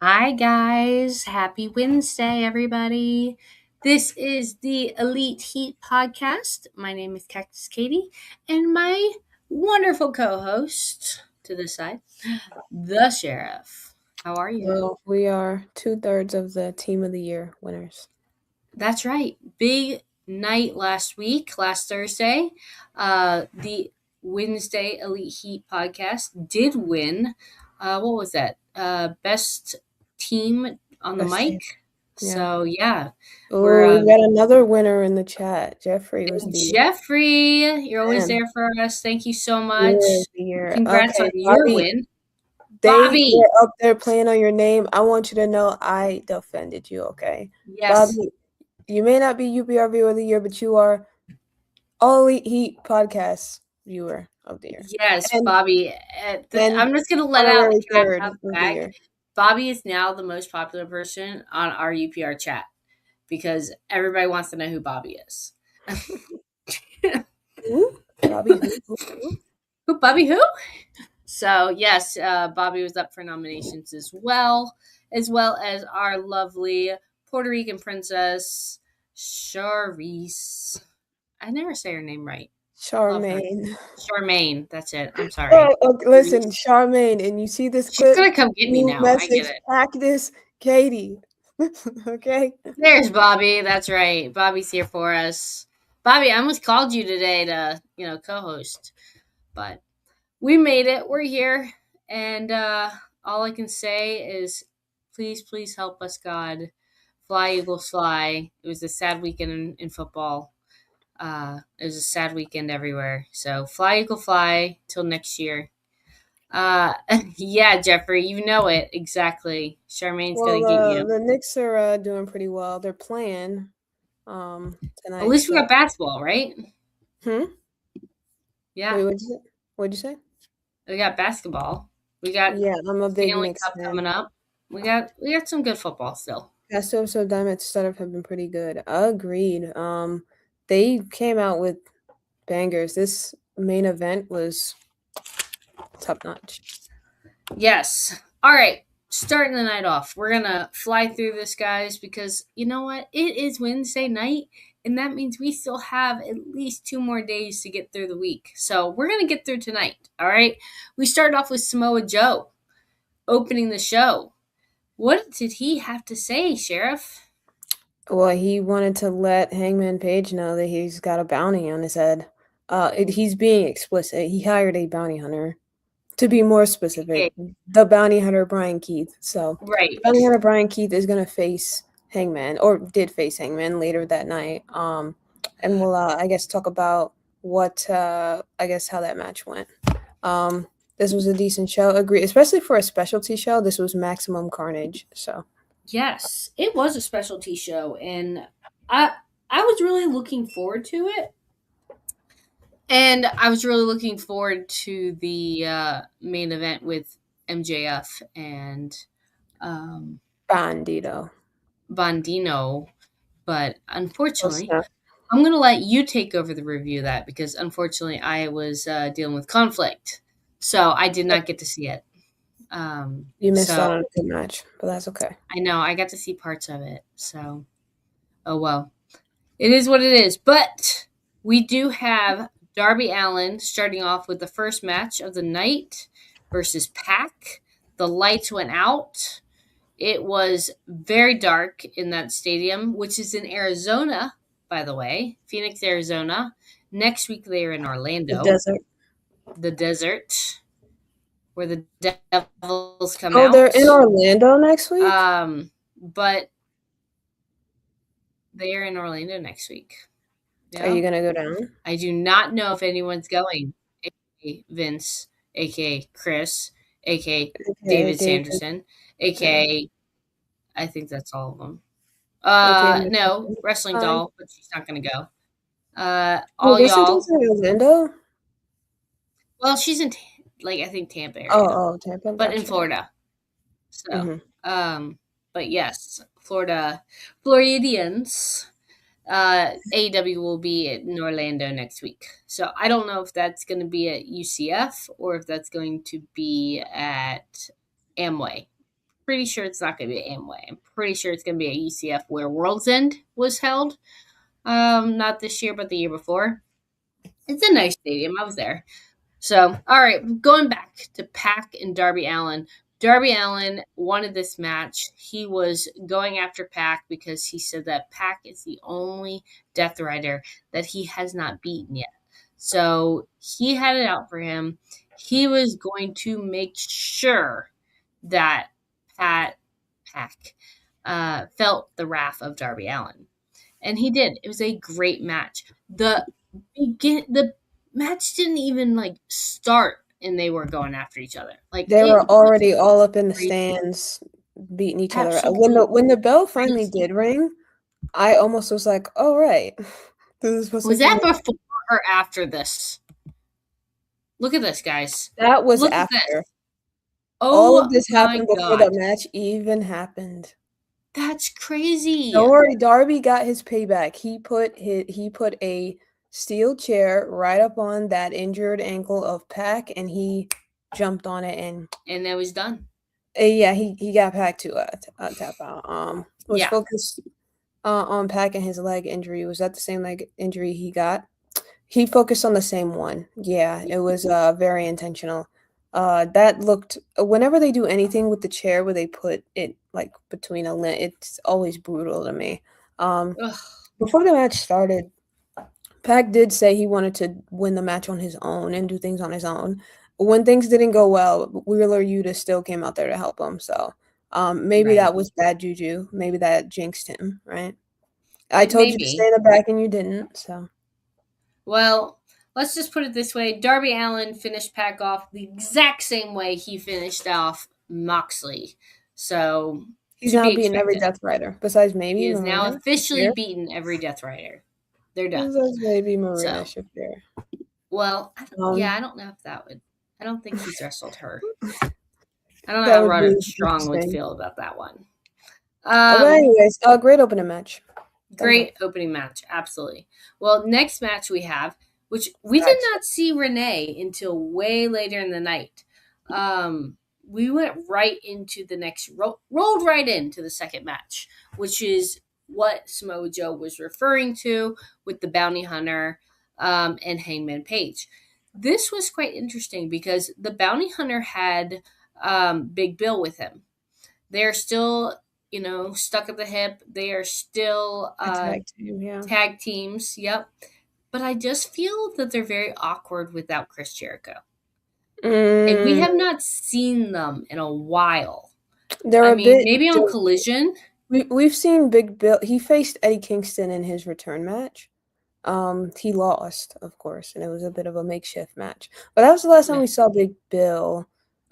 Hi, guys. Happy Wednesday, everybody. This is the Elite Heat podcast. My name is Cactus Katie, and my wonderful co host to the side, the Sheriff. How are you? Well, we are 2/3 of the Team of the Year winners. That's right. Big night last week, last Thursday. The Wednesday Elite Heat podcast did win. What was that? Best team on the Best team. mic. Yeah. So yeah, we're Oh, we got another winner in the chat. Jeffrey was the Jeffrey. You're always man. there for us. Thank you so Year much. of the year. Congrats on Okay, your Bobby, win, they Bobby. were up there playing on your name. I want you to know I defended you, okay? Yes, Bobby, you may not be UPR Viewer of the Year, but you are All Elite Heat Podcast Viewer of the Year. yes, And Bobby. then I'm just gonna let out the honorary cat third out of the the bag. year. Bobby is now the most popular person on our UPR chat because everybody wants to know who Bobby is. Who? Bobby who? Who, Bobby? Who? So yes, Bobby was up for nominations as well as our lovely Puerto Rican princess Charisse. I never say her name right. Love her. Charmaine. Charmaine. That's it. I'm sorry. Okay, listen, Charmaine, and you see this She's clip, gonna come get me you now. I get message it. Cactus Katie. Okay? There's Bobby. That's right. Bobby's here for us. Bobby, I almost called you today to, co-host, but we made it. We're here, and all I can say is, please, please help us, God. Fly, Eagles, fly. It was a sad weekend in football. It was a sad weekend everywhere. So fly, Eagle, fly till next year. Yeah, Jeffrey, you know it exactly. Charmaine's Well, gonna get you. the Knicks are doing pretty well. They're playing At tonight. least we So, got basketball, right? hmm? Yeah, Wait, what'd you say? we got basketball. We got Yeah, I'm a big Stanley Knicks Cup fan. coming up. We got some good football still. Past two episode Diamond startup have been pretty good. Agreed. They came out with bangers. This main event was top notch. Yes. All right. Starting the night off. We're gonna fly through this, guys, because you know what? It is Wednesday night, and that means we still have at least 2 more days to get through the week. So we're gonna get through tonight. All right. We started off with Samoa Joe opening the show. What did he have to say, Sheriff? Well, he wanted to let Hangman Page know that he's got a bounty on his head. He's being explicit. He hired a bounty hunter. To be more specific, Okay. the bounty hunter Brian Keith. So, Right. bounty hunter Brian Keith is gonna face Hangman, or did face Hangman later that night. And we'll, I guess, talk about what, I guess, how that match went. This was a decent show. Agree, especially for a specialty show. This was maximum carnage. So. Yes, it was a specialty show, and I was really looking forward to it. And I was really looking forward to the main event with MJF and Bandido. Bandino, but Close unfortunately, enough. I'm going to let you take over the review of that because unfortunately, I was dealing with conflict, so I did not get to see it. You missed So out on a good match, but that's okay. I know I got to see parts of it. So, oh well. It is what it is. But we do have Darby Allin starting off with the first match of the night versus Pac. The lights went out. It was very dark in that stadium, which is in Arizona, by the way, Phoenix, Arizona. Next week they are in The Orlando, desert. the desert, where the devils come Oh, they're in out. Orlando next week? But they are in Orlando next week. Are Yeah. you gonna go down? I do not know if anyone's going. AKA Vince, aka Chris, aka Okay, David David. Sanderson, Yeah. aka I think that's all of them. Okay. No, Wrestling Fine. Doll, but she's not gonna go. Wait, All Wrestling y'all. Doll's in Orlando? Well, she's in like I think Tampa area, Oh, Tampa. but in Gotcha. Florida. So, Mhm. but yes, Floridians. AEW will be in Orlando next week. So I don't know if that's going to be at UCF or if that's going to be at Amway. pretty sure it's not going to be at Amway. I'm pretty sure it's going to be at UCF where World's End was held. Not this year, but the year before. It's a nice stadium. I was there. So, all right, going back to Pac and Darby Allin. Darby Allin wanted this match. He was going after Pac because he said that Pac is the only Death Rider that he has not beaten yet. So he had it out for him. He was going to make sure that Pac felt the wrath of Darby Allin, and he did. It was a great match. The match didn't even like start, and they were going after each other. Like They it were was already all up in the crazy. stands, beating each other. Absolutely When the bell finally crazy. did ring, I almost was like, "Oh right, this is supposed Was to be." that before or after this? Look at this, guys. That was Look at this. after. All of Oh this my happened before god, the match even happened. that's crazy. Don't worry, Darby got his payback. He put a steel chair right up on that injured ankle of Pac, and he jumped on it, and And it was done. yeah, he got Pac to tap out. Was Yeah. focused on Pac and his leg injury. Was that the same leg injury he got? He focused on the same one. Yeah, it was very intentional. That looked whenever they do anything with the chair where they put it like between a limb, it's always brutal to me. Um, Ugh. Before the match started, Pac did say he wanted to win the match on his own and do things on his own. When things didn't go well, Wheeler Yuta still came out there to help him. So maybe Right. that was bad juju. Maybe that jinxed him, right? I It told may you to be. stay in the back and you didn't. So Well, let's just put it this way. Darby Allin finished Pac off the exact same way he finished off Moxley. So, he's to now be beating every expected. Death Rider besides He maybe is now Marina officially Shafir. beaten every Death Rider. They're done. Besides maybe Marina So, Shafir. well, Um, I don't know if that would. I don't think he's wrestled her. I don't know that how would Roderick be Strong would interesting. feel about that one. But anyways, great opening match. Thumbs up. Great opening match, absolutely. Well, next match we have, which we did Facts. not see Renee until way later in the night. We went right into the next, rolled right into the second match, which is what Samoa Joe was referring to with the Bounty Hunter and Hangman Page. This was quite interesting because the Bounty Hunter had Big Bill with him. They're still, stuck at the hip. They are still A tag team, yeah. tag teams. Yep. But I just feel that they're very awkward without Chris Jericho. And we have not seen them in a while. They're I a mean, bit. maybe on Collision. We've seen Big Bill. He faced Eddie Kingston in his return match. He lost, of course, and it was a bit of a makeshift match. But that was the last time Yeah. we saw Big Bill.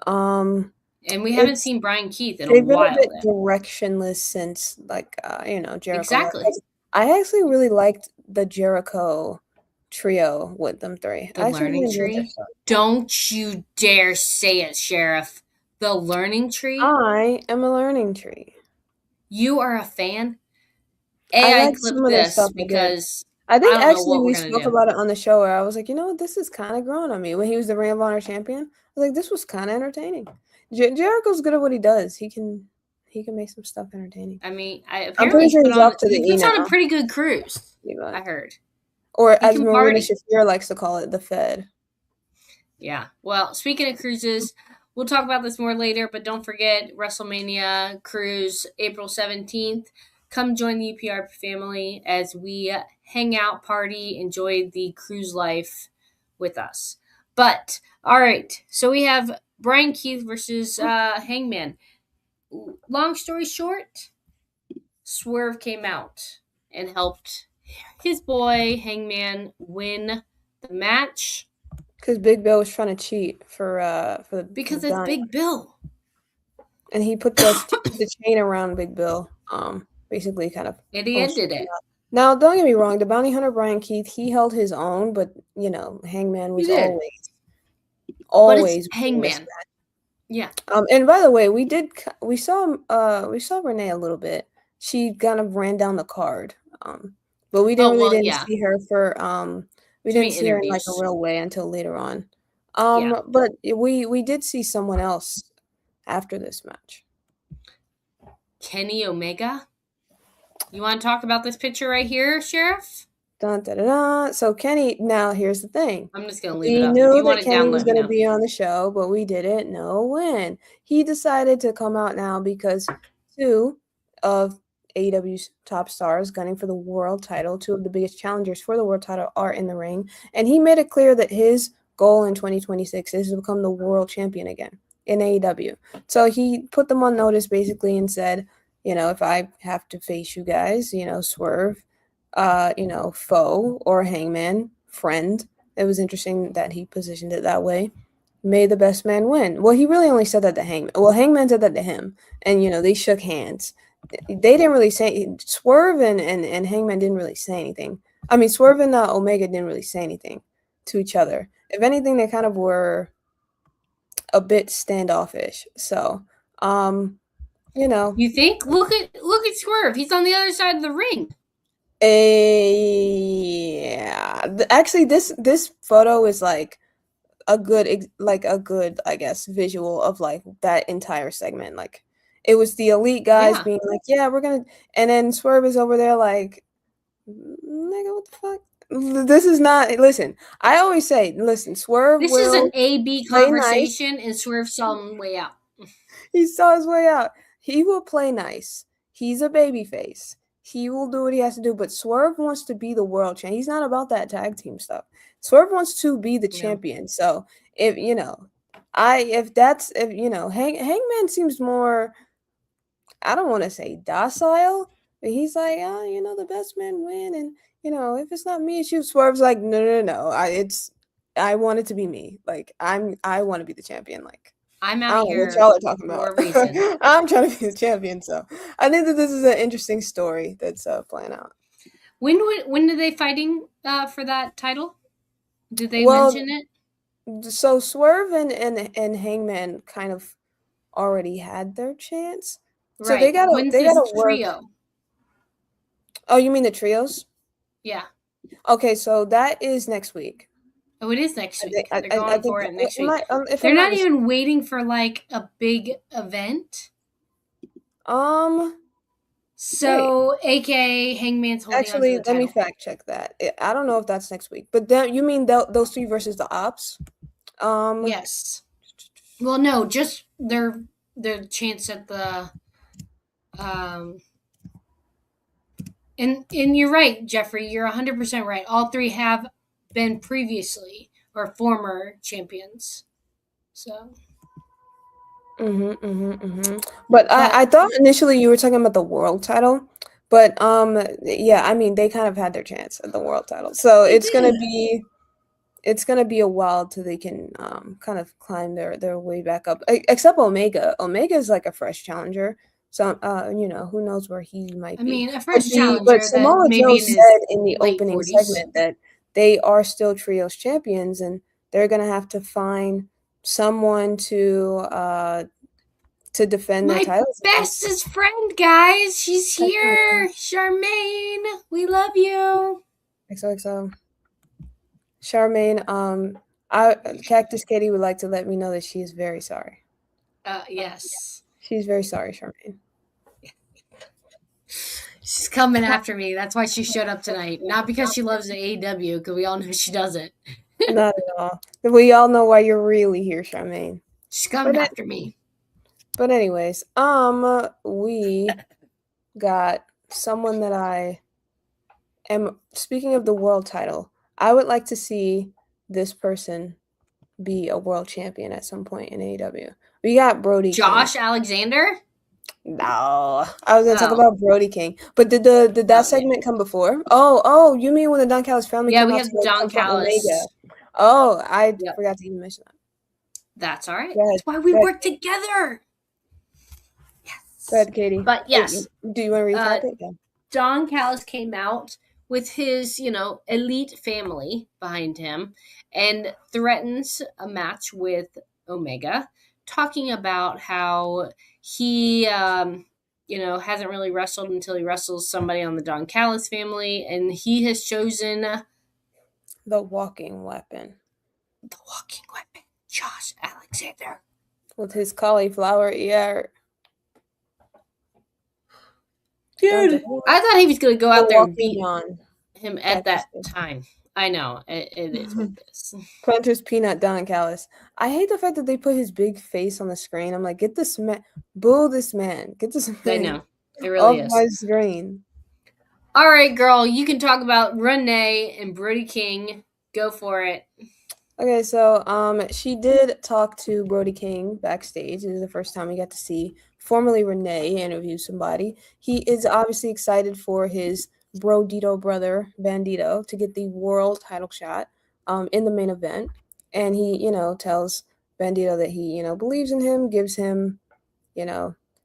And we haven't seen Brian Keith in a They've been a while bit then. directionless since, like, Jericho. Exactly. I actually really liked the Jericho trio with them three. The I actually really Learning enjoyed their Tree. stuff. Don't you dare say it, Sheriff. The Learning Tree. I am a learning tree. You are a fan. I I like some clipped of their this stuff. because I think don't know actually what we're we gonna spoke do. about it on the show where I was like, this is kind of growing on me. When he was the Ring of Honor champion, I was like, this was kind of entertaining. Jericho's good at what he does. He can make some stuff entertaining. I mean, I'm pretty apparently sure he's off to the he E puts on a now. pretty good cruise. Yeah, I heard. or He as can Marina party. Shafir likes to call it, the Fed. Yeah. Well, speaking of cruises, we'll talk about this more later, but don't forget WrestleMania cruise April 17th. Come join the EPR family as we hang out, party, enjoy the cruise life with us. But, all right. So we have Brian Keith versus Hangman. Long story short, Swerve came out and helped his boy Hangman win the match. Because Big Bill was trying to cheat for Because it's Donnie. Big Bill. And he put the chain around Big Bill, basically kind of. And he ended it. Now, don't get me wrong, the bounty hunter Brian Keith, he held his own, but Hangman was always Hangman. Yeah. And by the way, we saw Renee a little bit. She kind of ran down the card. But we didn't see her for we didn't see her in like a real way until later on. But we did see someone else after this match. Kenny Omega. You want to talk about this picture right here, Sheriff? Dun, da, da, da. So Kenny, now here's the thing. I'm just going to leave it We up. If knew you want that it Kenny down, was let me going to know. be on the show, but we didn't know when. He decided to come out now because two of AEW's top stars gunning for the world title, two of the biggest challengers for the world title, are in the ring. And he made it clear that his goal in 2026 is to become the world champion again in AEW. So he put them on notice basically and said, if I have to face you guys, Swerve, foe, or Hangman, friend. It was interesting that he positioned it that way. May the best man win. Well, he really only said that to Hangman. Well, Hangman said that to him, and they shook hands. They didn't really say Swerve and Hangman didn't really say anything. I mean, Swerve and Omega didn't really say anything to each other. If anything, they kind of were a bit standoffish. So, You think? Look at Swerve. He's on the other side of the ring. Yeah. Actually, this photo is like a good I guess visual of like that entire segment. Like it was the elite guys Yeah. being like, yeah, we're gonna, and then Swerve is over there like, nigga, what the fuck. This is not, listen, I always say, listen, Swerve This is an will A-B play nice. conversation, and Swerve saw him way out. He saw his way out. He will play nice. He's a baby face. He will do what he has to do, but Swerve wants to be the world champ. He's not about that tag team stuff. Swerve wants to be the Yeah. champion. So if Hangman seems more, I don't want to say docile, but he's like, the best men win, and if it's not me, it's you. Swerve's like, no. I want it to be me. Like I want to be the champion. Like I'm I out don't know what here y'all are talking for a about. reason. I'm trying to be the champion, so I think that this is an interesting story that's playing out. When are they fighting for that title? Did they Well, mention it? so Swerve and Hangman kind of already had their chance, so they Right. gotta When's they this gotta work. trio? Oh, you mean the trios? Yeah. Okay, so that is next week. Oh, it is next week. They're I going think for it next am week. if They're I'm not not even waiting for like a big event. wait. So, aka Hangman's holding on to Actually, the let me title. fact check that. I don't know if that's next week, but then you mean those three versus the Ops? Yes. Well, no, just their chance at the um. And you're right, Jeffrey. You're 100% right. All three have been previously or former champions. So, But but I thought initially you were talking about the world title, but yeah, I mean they kind of had their chance at the world title, so they it's gonna did. be a while till they can kind of climb their way back up. Except Omega. Omega is like a fresh challenger, so who knows where he might I be. mean, a But fresh the but challenger that Samoa maybe Joe in his said in the late opening 40s. segment that they are still trios champions, and they're gonna have to find someone to defend their My titles against. bestest friend, guys. She's here. Charmaine. We love you. XOXO. Charmaine, Cactus Katie would like to let me know that she is very sorry. Yes. She's very sorry, Charmaine. She's coming after me. That's why she showed up tonight. Not because she loves the AEW, because we all know she doesn't. Not at all. We all know why you're really here, Charmaine. She's coming But after me. but anyways, we got someone that I am, speaking of the world title, I would like to see this person be a world champion at some point in AEW. We got Brody King. Josh Alexander? No, I was gonna talk Oh. about Brody King, but did that segment come before? Oh, you mean when the Don Callis family Yeah, came we out have to like, Don confront Callis. Omega? Oh, I Yep. forgot to even mention that. That's all right. Go ahead. That's why we Go ahead. work together. Yes. Go ahead, Katie. But yes, Do you want to recap it? Yeah. Don Callis came out with his, elite family behind him and threatens a match with Omega, talking about how he, hasn't really wrestled until he wrestles somebody on the Don Callis family, and he has chosen The walking weapon the walking weapon, Josh Alexander. with his cauliflower ear. Dude, I thought he was going to go out there and Milwaukee beat John. him at that time. I know. It is what it is. Planters Peanut Don Callis. I hate the fact that they put his big face on the screen. I'm like, get this man, boo this man, get this I man know. It off really is. my screen. All right, girl, you can talk about Renee and Brody King. Go for it. Okay, so she did talk to Brody King backstage. It was the first time we got to see formerly Renee interview somebody. He is obviously excited for his Brodito brother Bandido to get the world title shot in the main event, and he tells Bandido that he believes in him, gives him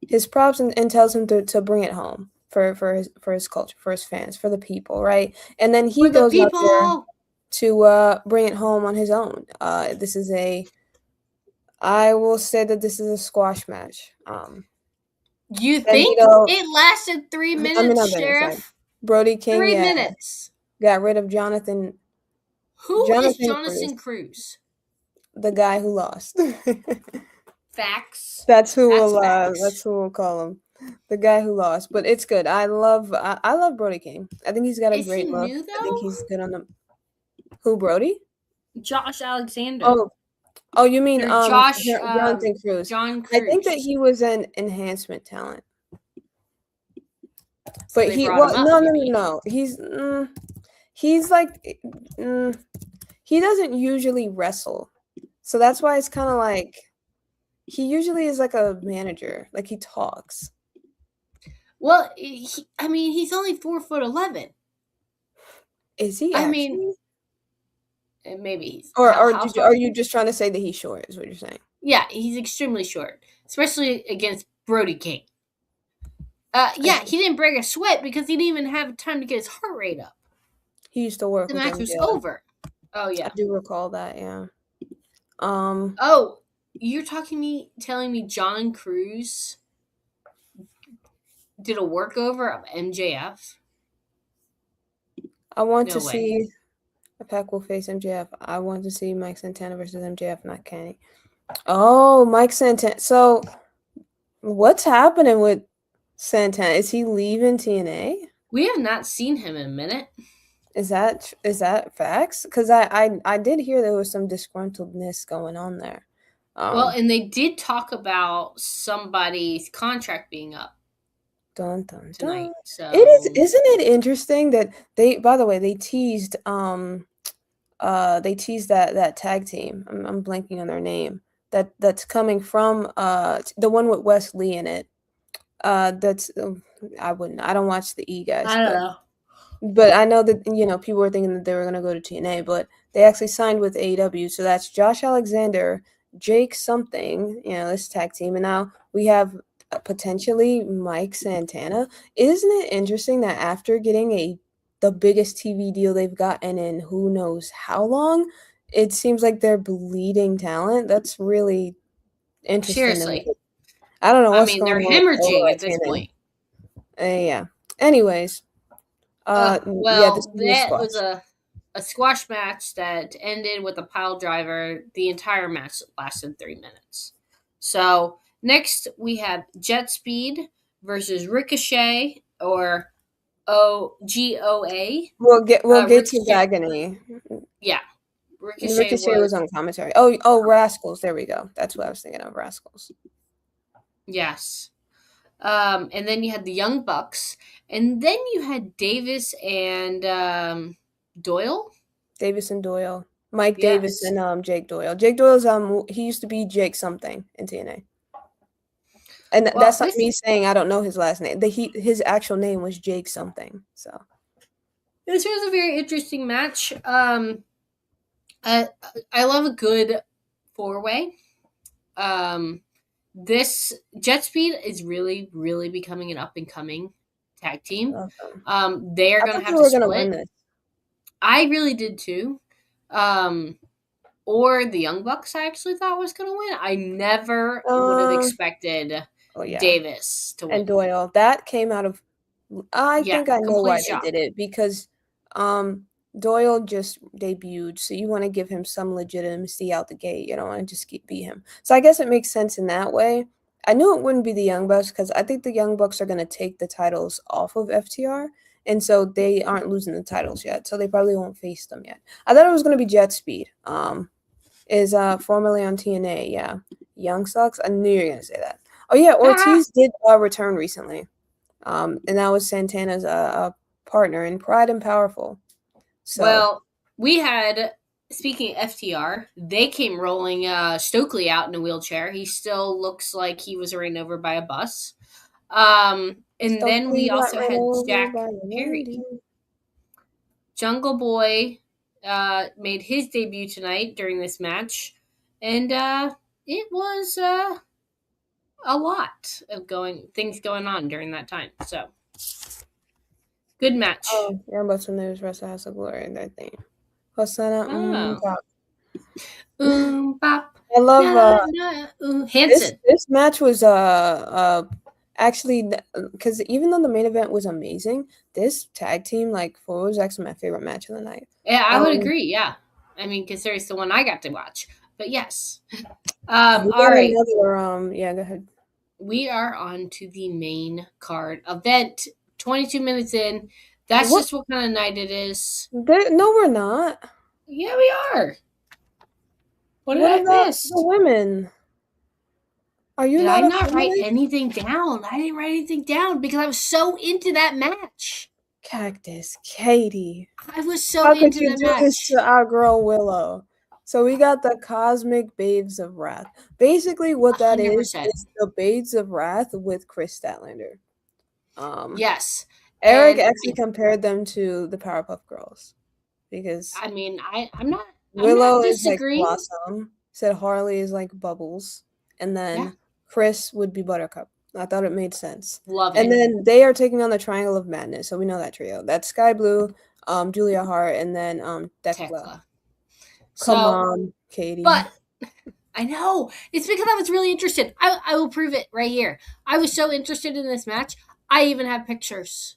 his props, and tells him to bring it home for his culture, for his fans, for the people, right? And then he For the goes out there people. to bring it home on his own. I will say that this is a squash match. You think Bandito, it lasted 3 I mean, minutes, not Bandito, sorry. Sheriff? Brody King, 3 yeah, minutes. got rid of Jonathan. Who is Cruz, Jonathan Cruz? the guy who lost. Facts. That's who facts. That's who we'll call him. The guy who lost, but it's good. I love Brody King. I think he's got a Is he great look. new, I think though? he's good on the. Who, Brody? Josh Alexander. Oh, you mean Or Josh Jonathan Cruz? John Cruz. I think that he was an enhancement talent. So But they brought him up, no. He's like he doesn't usually wrestle. So that's why it's kind of like he usually is like a manager, like he talks. Well, he's only 4'11". Is he I actually? mean, maybe he's. Or are you just trying to say that he's short? Is what you're saying? Yeah, he's extremely short, especially against Brody King. Yeah, he didn't break a sweat because he didn't even have time to get his heart rate up. He used to work The with match MJF. was over. Oh yeah, I do recall that. Yeah. Oh, you're telling me John Cruz did a workover of MJF? I want No to way. see a Pac will face MJF. I want to see Mike Santana versus MJF, not Kenny. Oh, Mike Santana. So, what's happening with Santana? Is he leaving TNA? We have not seen him in a minute. Is that facts? Because I did hear there was some disgruntledness going on there. Well, and they did talk about somebody's contract being up dun, dun, tonight. dun. So Isn't it interesting that by the way, they teased that tag team. I'm blanking on their name. That's coming from the one with Wesley in it. That's I don't watch the E guys. I don't know. But I know that people were thinking that they were going to go to TNA, but they actually signed with AEW. So that's Josh Alexander, Jake something, this tag team, and now we have potentially Mike Santana. Isn't it interesting that after getting the biggest TV deal they've gotten in who knows how long, it seems like they're bleeding talent? That's really interesting. Seriously. I don't know what's going they're on. Hemorrhaging at this point. Yeah. Anyways. That was a squash match that ended with a pile driver. The entire match lasted 3 minutes. So next we have Jet Speed versus Ricochet or OGOA. We'll get to Agony. Yeah. Ricochet was on commentary. Oh, Rascals. There we go. That's what I was thinking of, Rascals. Yes. And then you had the Young Bucks. And then you had Davis and Doyle. Davis and Doyle. Mike Davis and Jake Doyle. Jake Doyle's he used to be Jake something in TNA. And that's not me saying I don't know his last name. His actual name was Jake something. So this was a very interesting match. I love a good 4-way. This Jet Speed is really, really becoming an up and coming tag team. Awesome. They are going to have to split. Win this. I really did too. Or the Young Bucks I actually thought was going to win. I never would have expected Davis to win. And Doyle. That came out of I think I know why they did it because Doyle just debuted, so you want to give him some legitimacy out the gate. You don't want to just beat him. So I guess it makes sense in that way. I knew it wouldn't be the Young Bucks because I think the Young Bucks are going to take the titles off of FTR. And so they aren't losing the titles yet. So they probably won't face them yet. I thought it was going to be Jet Speed. Is formerly on TNA. Yeah. Young Sucks. I knew you were going to say that. Oh, yeah. Ortiz did return recently. And that was Santana's partner in Pride and Powerful. So. Well, we had, speaking of FTR, they came rolling Stokely out in a wheelchair. He still looks like he was ran over by a bus. And then we also had Jack Perry. Jungle Boy made his debut tonight during this match. And it was a lot of things going on during that time. So, good match. Oh, yeah, but when there's Wrestle House of Glory and that thing. Hosanna, Pop. Pop. I love Hanson. This match was actually, because even though the main event was amazing, this tag team was actually my favorite match of the night. Yeah, I would agree. Yeah, I mean, considering it's the one I got to watch. But yes. All right. Yeah, go ahead. We are on to the main card event. 22 minutes in. That's just what kind of night it is. No, we're not. Yeah, we are. What did I miss? The women. Are you did I not write anything down? I didn't write anything down because I was so into that match. Cactus Katie. I was so into that match. How could you do this to our girl Willow? So we got the Cosmic Babes of Wrath. Basically, what that 100%. is the Babes of Wrath with Chris Statlander. Yes. Eric actually compared them to the Powerpuff Girls because I mean, I'm not. Willow is like Blossom. Said Harley is like Bubbles, and then Chris would be Buttercup. I thought it made sense. Love it. And then they are taking on the Triangle of Madness, so we know that trio. That's Sky Blue, Julia Hart, and then Tekla. Come on, Katie. But I know. It's because I was really interested. I will prove it right here. I was so interested in this match. I even have pictures.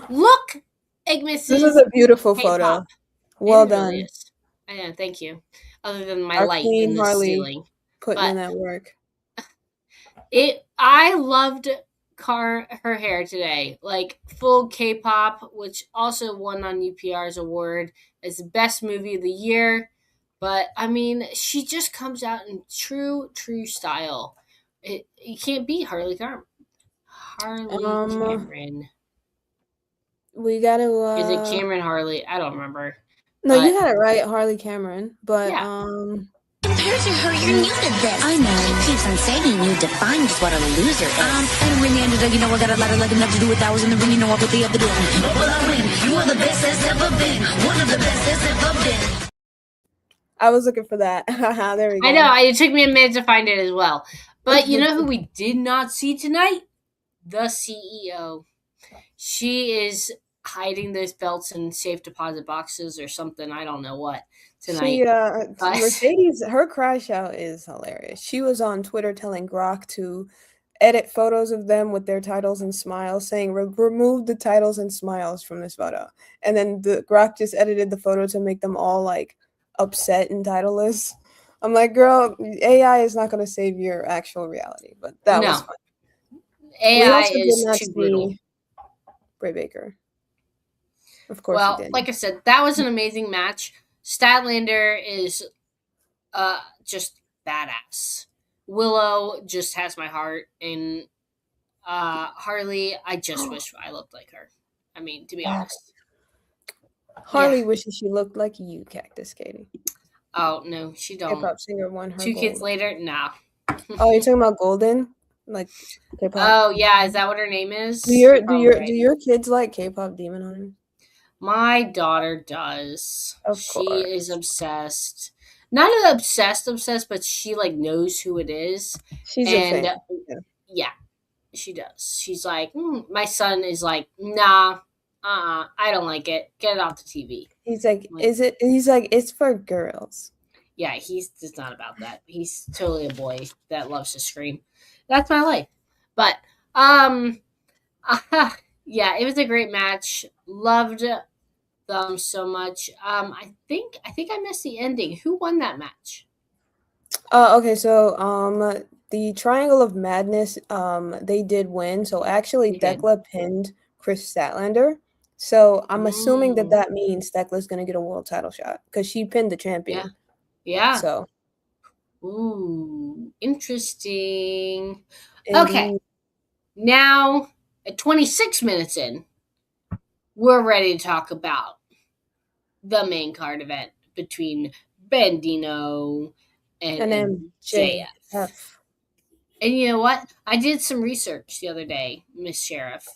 Look, Ignis. This is a beautiful photo. Well done. Really I know. Thank you. Other than my light in the Harley ceiling, putting in that work. I loved her hair today, like full K-pop, which also won on UPR's award as the best movie of the year. But I mean, she just comes out in true style. You can't beat Harley Cameron. Cameron. We gotta. Is it Cameron Harley? I don't remember. No, you had it right, Harley Cameron. But compared to her, you're new to this. I know. She keeps on saying you define just what a loser is. And when the end of the day, you know I got a lot of like enough to do with I was in the ring, you know what they have to do. But will I win? You are the best that's ever been. One of the best that's ever been. I was looking for that. There we go. I know. It took me a minute to find it as well. But you know who we did not see tonight? The CEO. She is hiding those belts in safe deposit boxes or something. I don't know what tonight. Mercedes, her crash out is hilarious. She was on Twitter telling Grok to edit photos of them with their titles and smiles, saying remove the titles and smiles from this photo. And then Grok just edited the photo to make them all like upset and titleless. I'm like, girl, AI is not going to save your actual reality, but that was fun. AI is too brutal. Bray Baker. Of course. Well, like I said, that was an amazing match. Statlander is just badass. Willow just has my heart, and Harley, I just wish I looked like her. I mean, to be honest. Harley wishes she looked like you, Cactus Katie. Oh no, she don't. Hip-hop singer won her 2 kids later, nah. Oh, you're talking about Golden? Like K-pop? Oh yeah, is that what her name is? Do your kids like K-pop Demon Hunters? My daughter does. Of course. She is obsessed. Not obsessed, but she like knows who it is. She's a fan. Yeah, she does. She's like, my son is like, nah, I don't like it. Get it off the TV. He's like, is it? He's like, it's for girls. Yeah, he's just not about that. He's totally a boy that loves to scream. That's my life. But yeah, it was a great match. Loved them so much. I think I missed the ending. Who won that match? Okay, so the Triangle of Madness, they did win. So actually, They did. Thekla pinned Chris Statlander. So I'm assuming that Mm. that means Thekla's going to get a world title shot because she pinned the champion. Yeah. So Ooh, interesting. Okay, indeed. now at 26 minutes in, we're ready to talk about the main card event between Bandino and And MJF. MJF. And you know what? I did some research the other day, Miss Sheriff,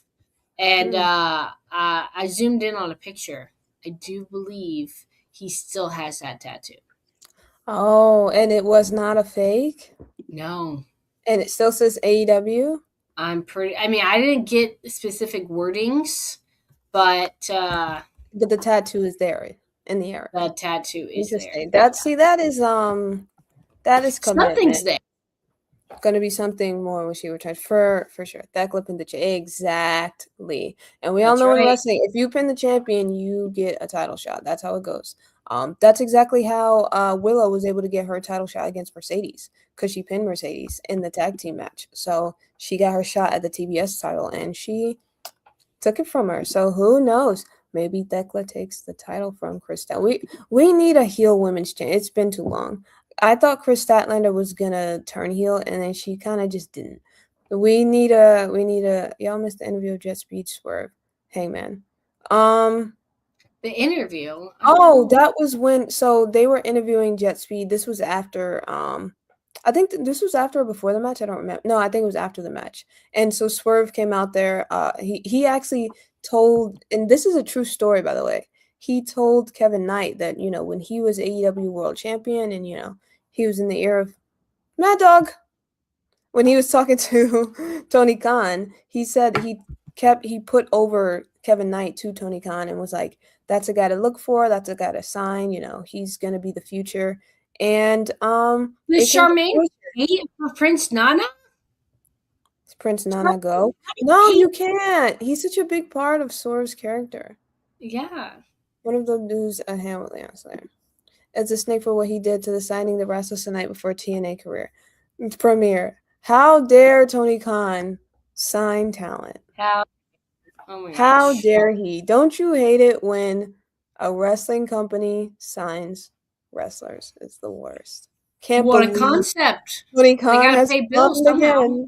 and I zoomed in on a picture. I do believe he still has that tattoo. Oh, and it was not a fake? No, And it still says AEW? I mean, I didn't get specific wordings, but But the tattoo is there in the area. the tattoo is Interesting. there. That is commitment. Something's there. Gonna be something more when she returns for sure. Thekla pinned the exactly, and we all That's know in right. wrestling, if you pin the champion, you get a title shot. That's how it goes. That's exactly how Willow was able to get her title shot against Mercedes because she pinned Mercedes in the tag team match. So she got her shot at the TBS title, and she took it from her. So who knows? Maybe Thekla takes the title from Chris Statlander. We need a heel women's champ. It's been too long. I thought Chris Statlander was gonna turn heel, and then she kind of just didn't. We need a y'all missed the interview of Jet Speed Swerve Hangman. The interview. Oh, that was when. So they were interviewing Jet Speed. This was after. I think this was after or before the match. I don't remember. No, I think it was after the match. And so Swerve came out there. He actually told, and this is a true story, by the way. He told Kevin Knight that when he was AEW World Champion, and he was in the ear of Mad Dog. When he was talking to Tony Khan, he said he put over Kevin Knight to Tony Khan and was like, that's a guy to look for, that's a guy to sign, he's gonna be the future. And Does Charmaine wait for Prince Nana? Does Prince Nana go? No, you can't. He's such a big part of Sora's character. Yeah. One of the dudes a Hamlet Slayer. As a snake for what he did to the signing the Rasmus the night before TNA career premiere. How dare Tony Khan sign talent? How dare he? Don't you hate it when a wrestling company signs wrestlers? It's the worst. What a concept. Tony Khan they gotta has pay bills somehow. Again.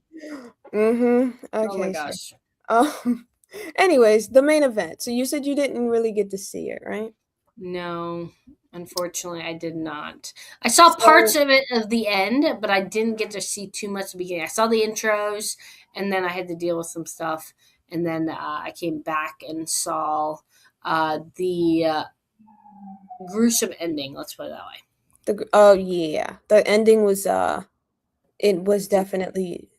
Okay. Oh my gosh. Sure. Anyways, the main event. So you said you didn't really get to see it, right? No, unfortunately, I did not. I saw parts of it of the end, but I didn't get to see too much at the beginning. I saw the intros, and then I had to deal with some stuff, and then I came back and saw the gruesome ending. Let's put it that way. Yeah, the ending was it was definitely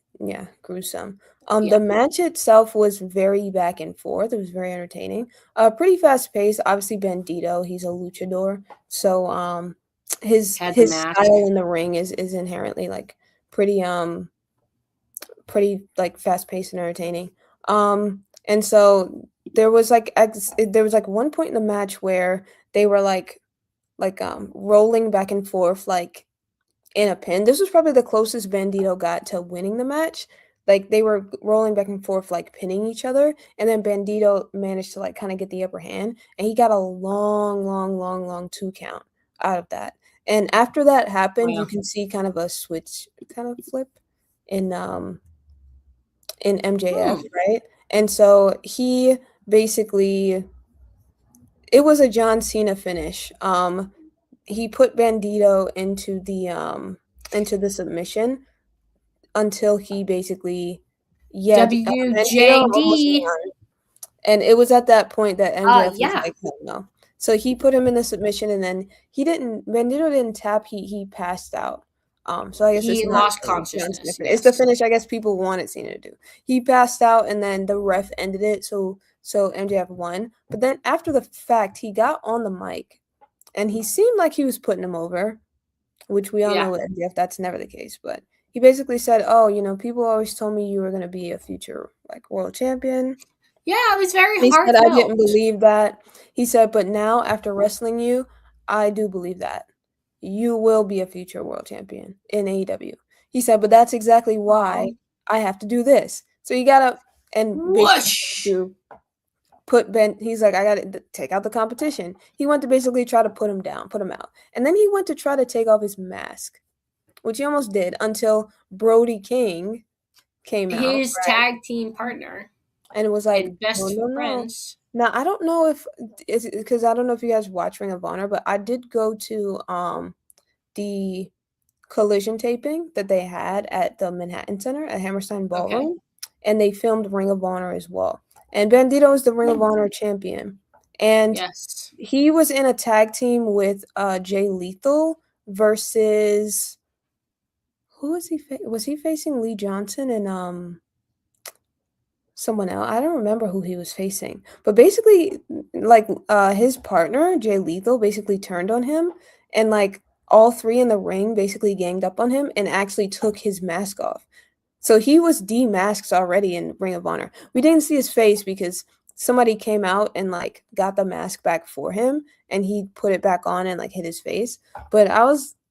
gruesome. The match itself was very back and forth. It was very entertaining. Pretty fast paced. Obviously, Bandido, he's a luchador, so his style in the ring is inherently like pretty like fast paced and entertaining. And so there was like one point in the match where they were like rolling back and forth like in a pin. This was probably the closest Bandido got to winning the match. Like they were rolling back and forth, like pinning each other, and then Bandido managed to like kind of get the upper hand, and he got a long 2 count out of that. And after that happened, you can see kind of a switch kind of flip in MJF, right? And so he basically, it was a John Cena finish. He put Bandido into the submission until he basically WJD. And it was at that point that MJF was like, no. So he put him in the submission, and then Bandido didn't tap, he passed out. So I guess he lost consciousness. It's the finish I guess people wanted Cena to do. He passed out, and then the ref ended it, so MJF won. But then after the fact, he got on the mic, and he seemed like he was putting him over, which we all know with MJF, that's never the case. But he basically said, oh, people always told me you were going to be a future like world champion. Yeah, it was very hard. He said, heartfelt. I didn't believe that. He said, but now after wrestling you, I do believe that. You will be a future world champion in AEW. He said, but that's exactly why I have to do this. So you gotta, and basically Whoosh! to put Ben, he's like, I gotta take out the competition. He went to basically try to put him down, put him out. And then he went to try to take off his mask, which he almost did until Brody King came out, His right? tag team partner And it was like, and no, best no, no. friends. Now I don't know if it's because I don't know if you guys watch Ring of Honor, but I did go to the collision taping that they had at the Manhattan Center at Hammerstein Ballroom, and they filmed Ring of Honor as well. And Bandido is the Ring of Honor champion, and Yes. he was in a tag team with Jay Lethal versus who was he? Was he facing Lee Johnson and someone else? I don't remember who he was facing, but basically, like his partner Jay Lethal basically turned on him, and like all three in the ring basically ganged up on him and actually took his mask off. So he was demasked already in Ring of Honor. We didn't see his face because somebody came out and like got the mask back for him and he put it back on and like hit his face. But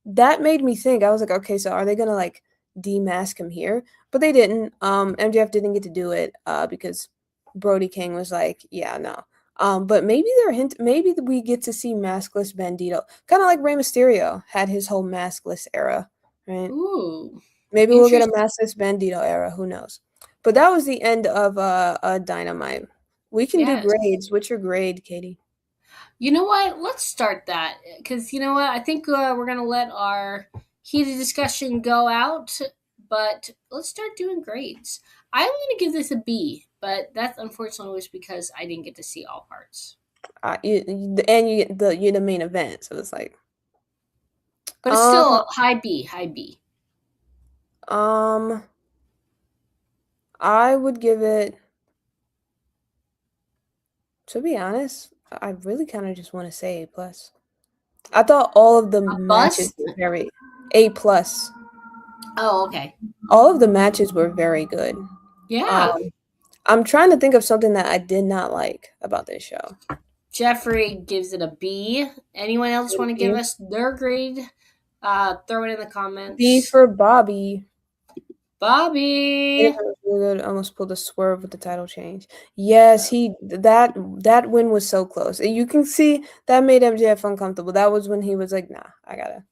that made me think. I was like, okay, so are they gonna like demask him here? But they didn't. MJF didn't get to do it because Brody King was like, yeah, no. But maybe maybe we get to see maskless Bandito, kind of like Rey Mysterio had his whole maskless era, right? Ooh. Maybe we'll get a maskless Bandido era. Who knows? But that was the end of Dynamite. We can do Yes. grades. What's your grade, Katie? You know what? Let's start that because you know what? I think we're gonna let our heated discussion go out, but let's start doing grades. I'm gonna give this a B, but that unfortunately was because I didn't get to see all parts. You're the main event, so it's like, But it's still high B, high B. I would give it. To be honest, I really kind of just want to say A+. I thought all of the matches were very A+. Oh, okay. All of the matches were very good. Yeah. I'm trying to think of something that I did not like about this show. Jeffrey gives it a B. Anyone else want to give us their grade? Throw it in the comments. B for Bobby. Bobby. It was really good. Almost pulled a swerve with the title change. Yes, that win was so close. You can see that made MJF uncomfortable. That was when he was like, "Nah, I gotta."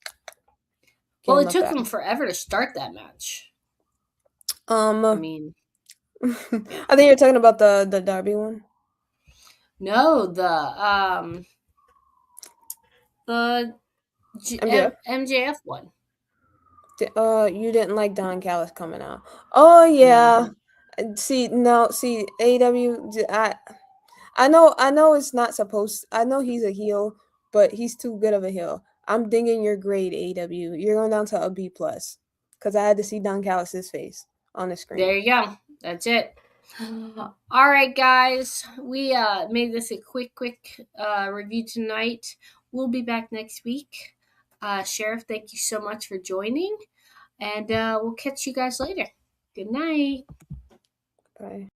Well, it took him forever to start that match. I mean, I think you're talking about the Darby one. No, the MJF one. You didn't like Don Callis coming out. Oh yeah. No. See AEW. I know it's not supposed. I know he's a heel, but he's too good of a heel. I'm dinging your grade, AEW. You're going down to a B+ because I had to see Don Callis' face on the screen. There you go. That's it. All right, guys. We made this a quick review tonight. We'll be back next week. Sheriff, thank you so much for joining, and we'll catch you guys later. Good night. Bye.